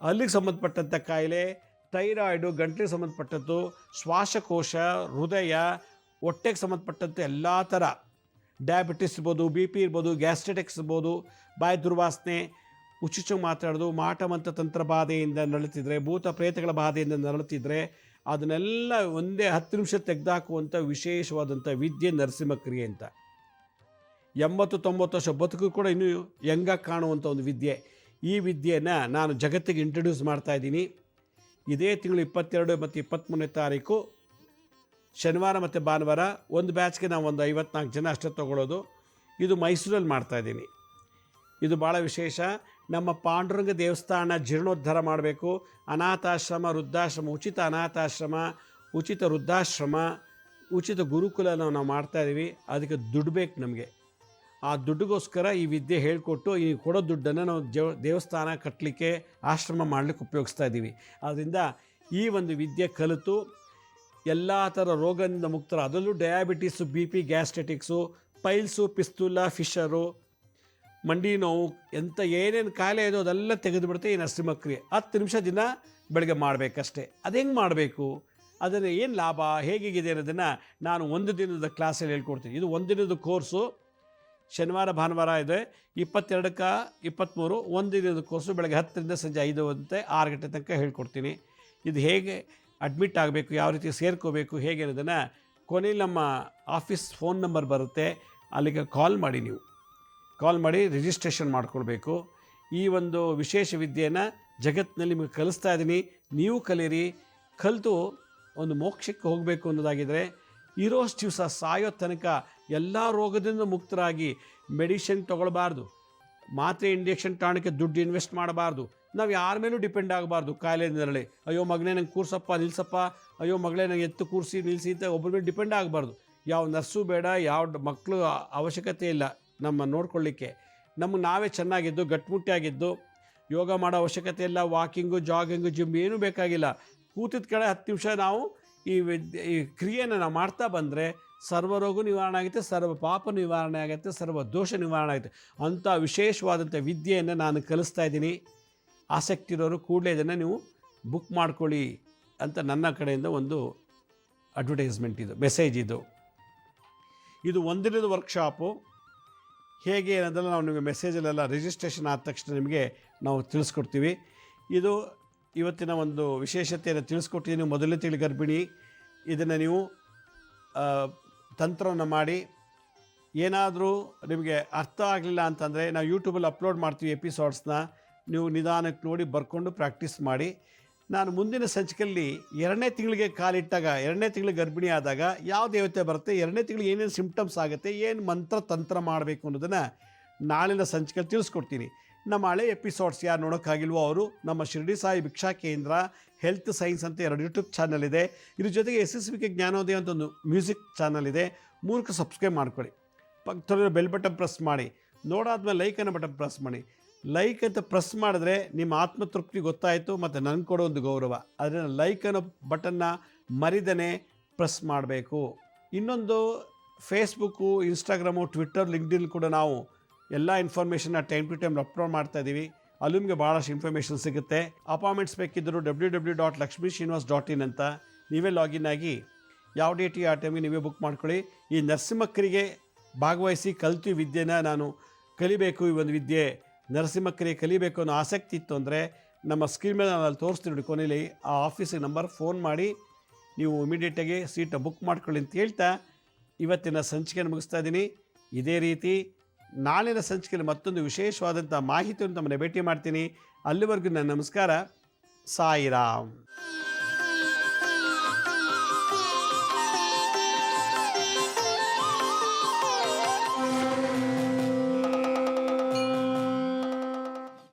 ಅಲ್ಲಿಗೆ ಸಂಬಂಧಪಟ್ಟಂಥ ಕಾಯಿಲೆ, ಥೈರಾಯ್ಡು, ಗಂಟಲಿಗೆ ಸಂಬಂಧಪಟ್ಟದ್ದು, ಶ್ವಾಸಕೋಶ, ಹೃದಯ, ಹೊಟ್ಟೆಗೆ ಸಂಬಂಧಪಟ್ಟಂತೆ ಎಲ್ಲ ಥರ, ಡಯಾಬಿಟಿಸ್ ಇರ್ಬೋದು, ಬಿ ಪಿ ಇರ್ಬೋದು, ಗ್ಯಾಸ್ಟ್ರಿಟಿಕ್ಸ್ ಇರ್ಬೋದು, ಬಾಯಿ ದುರ್ವಾಸನೆ, ಹುಚ್ಚುಚ್ಚಾಗಿ ಮಾತಾಡೋದು, ಮಾಟಮಂತ್ರ ತಂತ್ರ ಬಾಧೆಯಿಂದ ನರಳುತ್ತಿದ್ರೆ, ಭೂತ ಪ್ರೇತಗಳ ಬಾಧೆಯಿಂದ ನರಳುತ್ತಿದ್ದರೆ ಅದನ್ನೆಲ್ಲ ಒಂದೇ 10 ನಿಮಿಷ ತೆಗೆದುಹಾಕುವಂಥ ವಿಶೇಷವಾದಂಥ ವಿದ್ಯೆ ನರಸಿಂಹ ಕ್ರಿಯೆ ಅಂತ. 80-90 ವರ್ಷ ಬದುಕು ಕೂಡ ಇನ್ನೂ ಯಂಗಾಗಿ ಕಾಣುವಂಥ ಒಂದು ವಿದ್ಯೆ. ಈ ವಿದ್ಯೆಯನ್ನು ನಾನು ಜಗತ್ತಿಗೆ ಇಂಟ್ರೊಡ್ಯೂಸ್ ಮಾಡ್ತಾಯಿದ್ದೀನಿ. ಇದೇ ತಿಂಗಳು 22 ಮತ್ತು 23ನೇ ತಾರೀಕು ಶನಿವಾರ ಮತ್ತು ಭಾನುವಾರ ಒಂದು ಬ್ಯಾಚ್ಗೆ ನಾವು ಒಂದು 54 ಜನ ಅಷ್ಟೇ ತೊಗೊಳ್ಳೋದು. ಇದು ಮೈಸೂರಲ್ಲಿ ಮಾಡ್ತಾಯಿದ್ದೀನಿ. ಇದು ಭಾಳ ವಿಶೇಷ. ನಮ್ಮ ಪಾಂಡುರಂಗ ದೇವಸ್ಥಾನ ಜೀರ್ಣೋದ್ಧಾರ ಮಾಡಬೇಕು. ಅನಾಥಾಶ್ರಮ, ವೃದ್ಧಾಶ್ರಮ, ಉಚಿತ ಅನಾಥಾಶ್ರಮ, ಉಚಿತ ವೃದ್ಧಾಶ್ರಮ, ಉಚಿತ ಗುರುಕುಲ ನಾವು ಮಾಡ್ತಾಯಿದ್ದೀವಿ. ಅದಕ್ಕೆ ದುಡ್ಡು ಬೇಕು ನಮಗೆ. ಆ ದುಡ್ಡಿಗೋಸ್ಕರ ಈ ವಿದ್ಯೆ ಹೇಳಿಕೊಟ್ಟು ಈ ಕೊಡೋ ದುಡ್ಡನ್ನು ನಾವು ದೇವಸ್ಥಾನ ಕಟ್ಟಲಿಕ್ಕೆ, ಆಶ್ರಮ ಮಾಡಲಿಕ್ಕೆ ಉಪಯೋಗಿಸ್ತಾ ಇದ್ದೀವಿ. ಆದ್ದರಿಂದ ಈ ಒಂದು ವಿದ್ಯೆ ಕಲಿತು ಎಲ್ಲ ಥರ ರೋಗದಿಂದ ಮುಕ್ತರ, ಅದರಲ್ಲೂ diabetes, B P, ಗ್ಯಾಸ್ಟ್ರಿಟಿಕ್ಸು, piles, ಪಿಸ್ತೂಲ, fisher, ಮಂಡಿ ನೋವು, ಏನೇನು ಕಾಯಿಲೆ ಇದೋ ಅದೆಲ್ಲ ತೆಗೆದುಬಿಡುತ್ತೆ ಈ ನರಸಿಂಹ ಕ್ರಿಯೆ. 10 ನಿಮಿಷ ದಿನ ಬೆಳಗ್ಗೆ ಮಾಡಬೇಕಷ್ಟೇ. ಅದು ಹೆಂಗೆ ಮಾಡಬೇಕು, ಅದನ್ನು ಏನು ಲಾಭ, ಹೇಗಿದೆ ಅನ್ನೋದನ್ನು ನಾನು ಒಂದು ದಿನದ ಕ್ಲಾಸಲ್ಲಿ ಹೇಳ್ಕೊಡ್ತೀನಿ. ಇದು ಒಂದು ದಿನದ ಕೋರ್ಸು. ಶನಿವಾರ ಭಾನುವಾರ ಇದೆ. 22ಕ್ಕೆ 23 ಒಂದು ದಿನದ ಕೋರ್ಸು. ಬೆಳಗ್ಗೆ 10ರಿಂದ ಸಂಜೆ 5 ಗಂಟೆ 6 ಗಂಟೆ ತನಕ ಹೇಳ್ಕೊಡ್ತೀನಿ. ಇದು ಹೇಗೆ ಅಡ್ಮಿಟ್ ಆಗಬೇಕು, ಯಾವ ರೀತಿ ಸೇರ್ಕೋಬೇಕು, ಹೇಗೆ ಅನ್ನೋದನ್ನು ಕೊನೆಯಲ್ಲಿ ನಮ್ಮ ಆಫೀಸ್ ಫೋನ್ ನಂಬರ್ ಬರುತ್ತೆ, ಅಲ್ಲಿಗೆ ಕಾಲ್ ಮಾಡಿ. ನೀವು ಕಾಲ್ ಮಾಡಿ ರಿಜಿಸ್ಟ್ರೇಷನ್ ಮಾಡ್ಕೊಳ್ಬೇಕು. ಈ ಒಂದು ವಿಶೇಷ ವಿದ್ಯೆಯನ್ನು ಜಗತ್ತಿನಲ್ಲಿ ನಿಮಗೆ ಕಲಿಸ್ತಾ ಇದ್ದೀನಿ. ನೀವು ಕಲೀರಿ. ಕಲಿತು ಒಂದು ಮೋಕ್ಷಕ್ಕೆ ಹೋಗಬೇಕು ಅನ್ನೋದಾಗಿದ್ದರೆ ಇರೋಷ್ಟು ದಿವಸ ಸಾಯೋ ತನಕ ಎಲ್ಲ ರೋಗದಿಂದ ಮುಕ್ತರಾಗಿ ಮೆಡಿಷನ್ ತೊಗೊಳ್ಬಾರ್ದು, ಮಾತ್ರೆ ಇಂಜೆಕ್ಷನ್ ಟಾಣಿಕೆ ದುಡ್ಡು ಇನ್ವೆಸ್ಟ್ ಮಾಡಬಾರ್ದು. ನಾವು ಯಾರ ಮೇಲೂ ಡಿಪೆಂಡ್ ಆಗಬಾರ್ದು. ಕಾಯಿಲೆಯಿಂದಲೇ ಅಯ್ಯೋ ಮಗನೇ ನಂಗೆ ಕೂರ್ಸಪ್ಪ ನಿಲ್ಸಪ್ಪ, ಅಯ್ಯೋ ಮಗಳೇ ನಂಗೆ ಎತ್ತು ಕೂರಿಸಿ ನಿಲ್ಲಿಸಿ ಅಂತ ಒಬ್ಬರ ಮೇಲೆ ಡಿಪೆಂಡ್ ಆಗಬಾರ್ದು. ಯಾವ ನರ್ಸು ಬೇಡ, ಯಾವ ಮಕ್ಕಳು ಅವಶ್ಯಕತೆ ಇಲ್ಲ ನಮ್ಮ ನೋಡ್ಕೊಳ್ಳಿಕ್ಕೆ. ನಮಗೆ ನಾವೇ ಚೆನ್ನಾಗಿದ್ದು ಗಟ್ಟಿಮುಟ್ಟಿಯಾಗಿದ್ದು ಯೋಗ ಮಾಡೋ ಅವಶ್ಯಕತೆ ಇಲ್ಲ. ವಾಕಿಂಗು, ಜಾಗಿಂಗು, ಜಿಮ್ ಏನೂ ಬೇಕಾಗಿಲ್ಲ. ಕೂತಿದ್ದ ಕಡೆ 10 ನಿಮಿಷ ನಾವು ಈ ಕ್ರಿಯೆಯನ್ನು ನಾವು ಮಾಡ್ತಾ ಬಂದರೆ ಸರ್ವ ರೋಗ ನಿವಾರಣೆ ಆಗುತ್ತೆ, ಸರ್ವ ಪಾಪ ನಿವಾರಣೆ ಆಗುತ್ತೆ, ಸರ್ವ ದೋಷ ನಿವಾರಣೆ ಆಗುತ್ತೆ. ಅಂಥ ವಿಶೇಷವಾದಂಥ ವಿದ್ಯೆಯನ್ನು ನಾನು ಕಲಿಸ್ತಾ ಇದ್ದೀನಿ. ಆಸಕ್ತಿ ಇರೋರು ಕೂಡಲೇ ಇದನ್ನು ನೀವು ಬುಕ್ ಮಾಡ್ಕೊಳ್ಳಿ ಅಂತ ನನ್ನ ಕಡೆಯಿಂದ ಒಂದು ಅಡ್ವರ್ಟೈಸ್ಮೆಂಟ್, ಇದು ಮೆಸೇಜ್. ಇದು ಒಂದಿನದ ವರ್ಕ್ಶಾಪು. ಹೇಗೆ ಅನ್ನೋದೆಲ್ಲ ನಾವು ನಿಮಗೆ ಮೆಸೇಜಲ್ಲೆಲ್ಲ ರಿಜಿಸ್ಟ್ರೇಷನ್ ಆದ ತಕ್ಷಣ ನಿಮಗೆ ನಾವು ತಿಳಿಸ್ಕೊಡ್ತೀವಿ. ಇದು ಇವತ್ತಿನ ಒಂದು ವಿಶೇಷತೆಯನ್ನು ತಿಳಿಸ್ಕೊಟ್ಟಿದ್ದೀನಿ. ಮೊದಲನೇ ತಿಂಗಳು ಗರ್ಭಿಣಿ, ಇದನ್ನು ನೀವು ತಂತ್ರವನ್ನು ಮಾಡಿ. ಏನಾದರೂ ನಿಮಗೆ ಅರ್ಥ ಆಗಲಿಲ್ಲ ಅಂತಂದರೆ ನಾವು ಯೂಟ್ಯೂಬಲ್ಲಿ ಅಪ್ಲೋಡ್ ಮಾಡ್ತೀವಿ ಎಪಿಸೋಡ್ಸ್ನ. ನೀವು ನಿಧಾನಕ್ಕೆ ನೋಡಿ ಬರ್ಕೊಂಡು ಪ್ರಾಕ್ಟೀಸ್ ಮಾಡಿ. ನಾನು ಮುಂದಿನ ಸಂಚಿಕೆಯಲ್ಲಿ 2ನೇ ತಿಂಗಳಿಗೆ ಕಾಲಿಟ್ಟಾಗ, 2ನೇ ತಿಂಗಳು ಗರ್ಭಿಣಿ ಆದಾಗ ಯಾವ ದೇವತೆ ಬರುತ್ತೆ, 2ನೇ ತಿಂಗಳಿಗೆ ಏನೇನು ಸಿಂಪ್ಟಮ್ಸ್ ಆಗುತ್ತೆ, ಏನು ಮಂತ್ರ ತಂತ್ರ ಮಾಡಬೇಕು ಅನ್ನೋದನ್ನು ನಾಳಿನ ಸಂಚಿಕೆಯಲ್ಲಿ ತಿಳಿಸ್ಕೊಡ್ತೀನಿ. ನಮ್ಮ ಹಳೆ ಎಪಿಸೋಡ್ಸ್ ಯಾರು ನೋಡೋಕ್ಕಾಗಿಲ್ವೋ ಅವರು ನಮ್ಮ ಶಿರ್ಡಿ ಸಾಯಿ ಭಿಕ್ಷಾ ಕೇಂದ್ರ ಹೆಲ್ತ್ ಸೈನ್ಸ್ ಅಂತ 2 ಯೂಟ್ಯೂಬ್ ಚಾನಲ್ ಇದೆ. ಇದ್ರ ಜೊತೆಗೆ SSVK ಜ್ಞಾನೋದಯ ಅಂತ ಒಂದು ಮ್ಯೂಸಿಕ್ ಚಾನಲ್ ಇದೆ. 3ಕ್ಕೆ ಸಬ್ಸ್ಕ್ರೈಬ್ ಮಾಡ್ಕೊಳ್ಳಿ. ಪಕ್ಕದಲ್ಲಿರೋ ಬೆಲ್ ಬಟನ್ ಪ್ರೆಸ್ ಮಾಡಿ. ನೋಡಾದ್ಮೇಲೆ ಲೈಕ್ ಅನ್ನೋ ಬಟನ್ ಪ್ರೆಸ್ ಮಾಡಿ. ಲೈಕ್ ಅಂತ ಪ್ರೆಸ್ ಮಾಡಿದ್ರೆ ನಿಮ್ಮ ಆತ್ಮತೃಪ್ತಿ ಗೊತ್ತಾಯಿತು ಮತ್ತು ನನಗೆ ಕೊಡೋ ಒಂದು ಗೌರವ. ಅದರಿಂದ ಲೈಕ್ ಅನ್ನೋ ಬಟನ್ನ ಮರಿದನೇ ಪ್ರೆಸ್ ಮಾಡಬೇಕು. ಇನ್ನೊಂದು ಫೇಸ್ಬುಕ್ಕು, ಇನ್ಸ್ಟಾಗ್ರಾಮು, ಟ್ವಿಟ್ಟರ್, ಲಿಂಕ್ಡ್ಇನ್ ಕೂಡ ನಾವು ಎಲ್ಲ ಇನ್ಫಾರ್ಮೇಷನ್ನ ಟೈಮ್ ಟು ಟೈಮ್ ಅಪ್ಲೋಡ್ ಮಾಡ್ತಾ ಇದ್ದೀವಿ. ಅಲ್ಲೂ ನಿಮಗೆ ಭಾಳಷ್ಟು ಇನ್ಫಾರ್ಮೇಷನ್ ಸಿಗುತ್ತೆ. ಅಪಾಯಿಂಟ್ಮೆಂಟ್ಸ್ ಬೇಕಿದ್ದರೂ www.lakshmisrinivas.in ಅಂತ ನೀವೇ ಲಾಗಿನ್ ಆಗಿ ಯಾವ ಡೇಟಿಗೆ ಆ ಟೈಮಿಗೆ ನೀವೇ ಬುಕ್ ಮಾಡ್ಕೊಳ್ಳಿ. ಈ ನರಸಿಂಹಕ್ಕರಿಗೆ ಭಾಗವಹಿಸಿ ಕಲಿತು ವಿದ್ಯೆನ ನಾನು ಕಲಿಬೇಕು, ಈ ಒಂದು ವಿದ್ಯೆ ನರಸಿಂಹಕ್ಕರಿಗೆ ಕಲಿಬೇಕು ಅನ್ನೋ ಆಸಕ್ತಿ ಇತ್ತು ಅಂದರೆ ನಮ್ಮ ಸ್ಕ್ರೀನ್ ಮೇಲೆ ನಾನು ಅಲ್ಲಿ ತೋರಿಸ್ತೀನಿ ನೋಡಿ, ಕೊನೆಯಲ್ಲಿ ಆ ಆಫೀಸಿಗೆ ನಂಬರ್ ಫೋನ್ ಮಾಡಿ ನೀವು ಇಮಿಡಿಯೇಟಾಗಿ ಸೀಟ ಬುಕ್ ಮಾಡ್ಕೊಳ್ಳಿ ಅಂತ ಹೇಳ್ತಾ ಇವತ್ತಿನ ಸಂಚಿಕೆಯನ್ನು ಮುಗಿಸ್ತಾ ಇದ್ದೀನಿ. ಇದೇ ರೀತಿ ನಾಳಿನ ಸಂಚಿಕೆಯಲ್ಲಿ ಮತ್ತೊಂದು ವಿಶೇಷವಾದಂಥ ಮಾಹಿತಿಯನ್ನು ತಮ್ಮನ್ನು ಭೇಟಿ ಮಾಡ್ತೀನಿ. ಅಲ್ಲಿವರೆಗೂ ನನ್ನ ನಮಸ್ಕಾರ. ಸಾಯಿರಾಮ್.